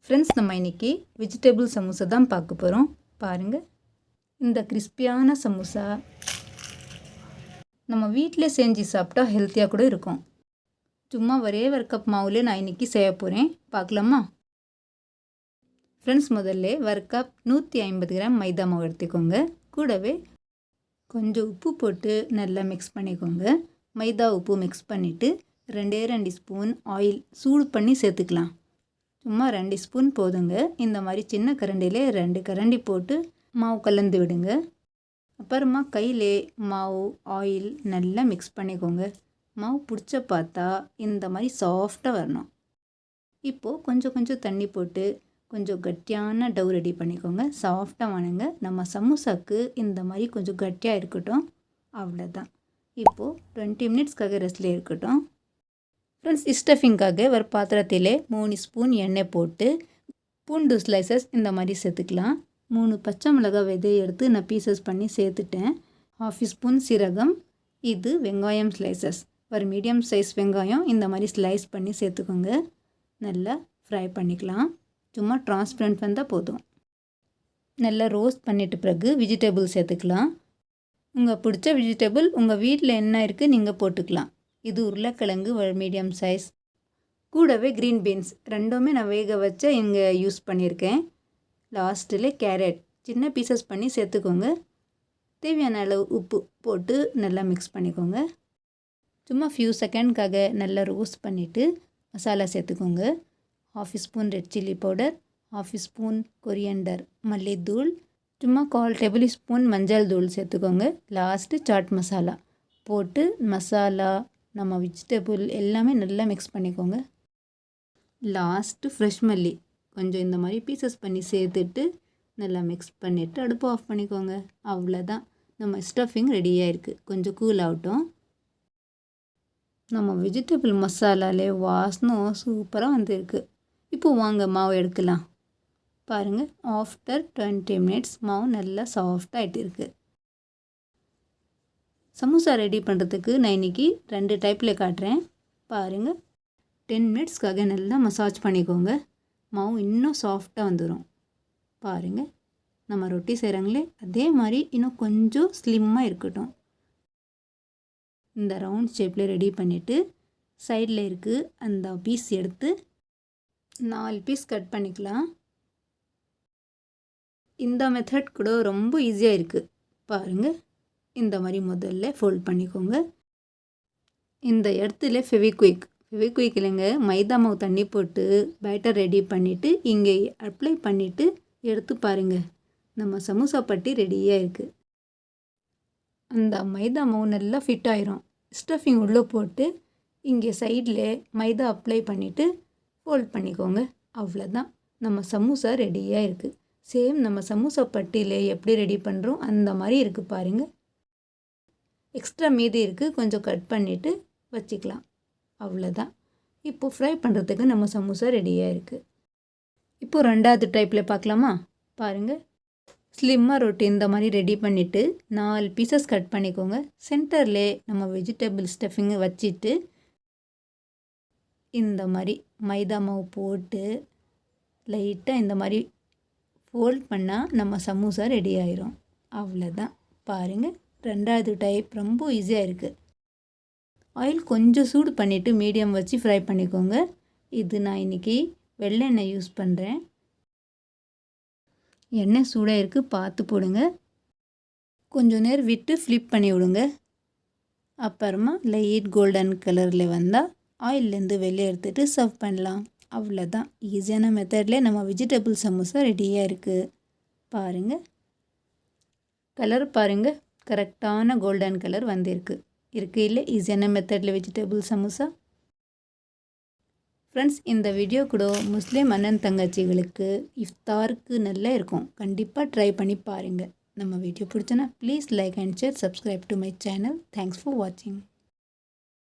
Friends, நம்ம இன்றைக்கி vegetable samosa தான் பார்க்க போகிறோம். பாருங்கள், இந்த கிறிஸ்பியான சமோசா நம்ம வீட்டில் செஞ்சு சாப்பிட்டா ஹெல்த்தியாக கூட இருக்கும். சும்மா ஒரே ஒரு கப் மாவுலே நான் இன்றைக்கி செய்ய போகிறேன். பார்க்கலாமா? ஃப்ரெண்ட்ஸ், முதல்ல ஒரு கப் 150 கிராம் மைதா மாவு எடுத்துக்கோங்க. கூடவே கொஞ்சம் உப்பு போட்டு நல்லா மிக்ஸ் பண்ணிக்கோங்க. மைதா உப்பு மிக்ஸ் பண்ணிவிட்டு 2 ஸ்பூன் ஆயில் சூடு பண்ணி சேர்த்துக்கலாம். சும்மா 2 ஸ்பூன் போதுங்க. இந்த மாதிரி சின்ன கரண்டிலே 2 கரண்டி போட்டு மாவு கலந்து விடுங்க. அப்புறமா கையிலே மாவு ஆயில் நல்லா மிக்ஸ் பண்ணிக்கோங்க. மாவு பிடிச்ச பார்த்தா இந்த மாதிரி சாஃப்டாக வரணும். இப்போது கொஞ்சம் தண்ணி போட்டு கொஞ்சம் கட்டியான டவ் ரெடி பண்ணிக்கோங்க. சாஃப்டாக வானுங்க. நம்ம சமோசாக்கு இந்த மாதிரி கொஞ்சம் கட்டியாக இருக்கட்டும். அவ்வளோதான். இப்போது 20 மினிட்ஸ்க்காக ரெஸ்ட்லேயே இருக்கட்டும். ஃப்ரெண்ட்ஸ், ஸ்டஃபிங்காக ஒரு பாத்திரத்திலே 3 ஸ்பூன் எண்ணெய் போட்டு பூண்டு ஸ்லைசஸ் இந்த மாதிரி சேர்த்துக்கலாம். 3 பச்சை மிளகாய் விதையை எடுத்து நான் பீசஸ் பண்ணி சேர்த்துட்டேன். 1/2 ஸ்பூன் சீரகம். இது வெங்காயம் ஸ்லைசஸ். ஒரு மீடியம் சைஸ் வெங்காயம் இந்த மாதிரி ஸ்லைஸ் பண்ணி சேர்த்துக்கோங்க. நல்லா ஃப்ரை பண்ணிக்கலாம். சும்மா டிரான்ஸ்பரண்ட் வந்தால் போதும். நல்லா ரோஸ்ட் பண்ணிட்டு பிறகு வெஜிடபிள் சேர்த்துக்கலாம். உங்கள் பிடிச்ச வெஜிடபிள் உங்கள் வீட்டில் என்ன இருக்குது நீங்கள் போட்டுக்கலாம். இது உருளைக்கிழங்கு ஒரு மீடியம் சைஸ். கூடவே க்ரீன் பீன்ஸ் ரெண்டுமே நான் வேக வச்ச இங்கே யூஸ் பண்ணியிருக்கேன். லாஸ்ட்டில் கேரட் சின்ன பீசஸ் பண்ணி சேர்த்துக்கோங்க. தேவையான அளவு உப்பு போட்டு நல்லா மிக்ஸ் பண்ணிக்கோங்க. சும்மா ஃபியூ செகண்ட்காக நல்லா ரோஸ்ட் பண்ணிவிட்டு மசாலா சேர்த்துக்கோங்க. 1/2 spoon red chilli powder, 1/2 spoon coriander மல்லித்தூள், சும்மா 1/4 டேபிள் ஸ்பூன் மஞ்சள் தூள் சேர்த்துக்கோங்க. லாஸ்ட்டு சாட் மசாலா போட்டு மசாலா நம்ம வெஜிடபிள் எல்லாமே நல்லா மிக்ஸ் பண்ணிக்கோங்க. லாஸ்ட்டு ஃப்ரெஷ் மல்லி கொஞ்சம் இந்த மாதிரி பீசஸ் பண்ணி சேர்த்துட்டு நல்லா மிக்ஸ் பண்ணிவிட்டு அடுப்பு ஆஃப் பண்ணிக்கோங்க. அவ்வளோதான், நம்ம ஸ்டஃபிங் ரெடியாக இருக்குது. கொஞ்சம் கூல் ஆகட்டும். நம்ம வெஜிடபிள் மசாலாலே வாசனம் சூப்பராக வந்துருக்கு. இப்போது வாங்க மாவு எடுக்கலாம். பாருங்கள், ஆஃப்டர் 20 மினிட்ஸ் மாவு நல்லா சாஃப்டாகிட்டு இருக்குது. சமோசா ரெடி பண்ணுறதுக்கு நான் இன்றைக்கி 2 டைப்பில் காட்டுறேன். பாருங்கள், 10 மினிட்ஸ்க்காக நல்லா மசாஜ் பண்ணிக்கோங்க. மாவு இன்னும் சாஃப்டாக வந்துடும். பாருங்கள், நம்ம ரொட்டி செய்கிறாங்களே அதே மாதிரி இன்னும் கொஞ்சம் ஸ்லிம்மாக இருக்கட்டும். இந்த ரவுண்ட் ஷேப்பில் ரெடி பண்ணிவிட்டு சைடில் இருக்குது அந்த பீஸ் எடுத்து 4 பீஸ் கட் பண்ணிக்கலாம். இந்த மெத்தட் கூட ரொம்ப ஈஸியாக இருக்குது. பாருங்கள், இந்த மாதிரி முதல்ல ஃபோல்ட் பண்ணிக்கோங்க. இந்த இடத்துல ஃபெவிக்விக் இல்லைங்க, மைதா மாவு தண்ணி போட்டு பேட்டர் ரெடி பண்ணிவிட்டு இங்கே அப்ளை பண்ணிவிட்டு எடுத்து பாருங்கள், நம்ம சமோசா பட்டி ரெடியாக இருக்குது. அந்த மைதா மாவு நல்லா ஃபிட் ஆயிரும். ஸ்டஃபிங் உள்ளே போட்டு இங்கே சைடில் மைதா அப்ளை பண்ணிவிட்டு ஃபோல்ட் பண்ணிக்கோங்க. அவ்வளோதான், நம்ம சமோசா ரெடியாக இருக்குது. சேம் நம்ம சமோசா பட்டியில் எப்படி ரெடி பண்ணுறோம் அந்த மாதிரி இருக்குது. பாருங்கள், எக்ஸ்ட்ரா மீதி இருக்குது, கொஞ்சம் கட் பண்ணிவிட்டு வச்சுக்கலாம். அவ்வளோதான். இப்போது ஃப்ரை பண்ணுறதுக்கு நம்ம சமோசா ரெடியாக இருக்குது. இப்போது 2வது டைப்பில் பார்க்கலாமா? பாருங்கள், ஸ்லிம்மாக ரொட்டி இந்த மாதிரி ரெடி பண்ணிவிட்டு 4 பீசஸ் கட் பண்ணிக்கோங்க. சென்டரில் நம்ம வெஜிடபிள் ஸ்டஃபிங்கை வச்சுட்டு இந்த மாதிரி மைதா மாவு போட்டு லைட்டாக இந்த மாதிரி ஃபோல்ட் பண்ணால் நம்ம சமோசா ரெடி ஆயிரும். அவ்வளோதான். பாருங்கள், 2வது டைப் ரொம்ப ஈஸியாக இருக்குது. ஆயில் கொஞ்சம் சூடு பண்ணிவிட்டு மீடியம் வச்சு ஃப்ரை பண்ணிக்கோங்க. இது நான் இன்றைக்கி வெள்ளெண்ணெய் யூஸ் பண்ணுறேன். எண்ணெய் சூடாக இருக்குது, பார்த்து போடுங்க. கொஞ்சம் நேரம் விட்டு ஃப்ளிப் பண்ணி விடுங்க. அப்புறமா லைட் கோல்டன் கலரில் வந்தால் ஆயிலேருந்து வெளியே எடுத்துகிட்டு சர்வ் பண்ணலாம். அவ்வளோதான், ஈஸியான மெத்தடில் நம்ம வெஜிடபிள் சமோசா ரெடியாக இருக்குது. பாருங்கள், கலர் பாருங்கள், கரெக்டான கோல்டன் கலர் வந்திருக்கு. இல்லை ஈஸியான மெத்தடில் வெஜிடபிள் சமோசா. ஃப்ரெண்ட்ஸ், இந்த வீடியோ கூட முஸ்லீம் அண்ணன் தங்கச்சிகளுக்கு இஃப்தாருக்கு நல்லா இருக்கும். கண்டிப்பாக ட்ரை பண்ணி பாருங்கள். நம்ம வீடியோ பிடிச்சனா please like and share, subscribe to my channel. Thanks for வாட்சிங்.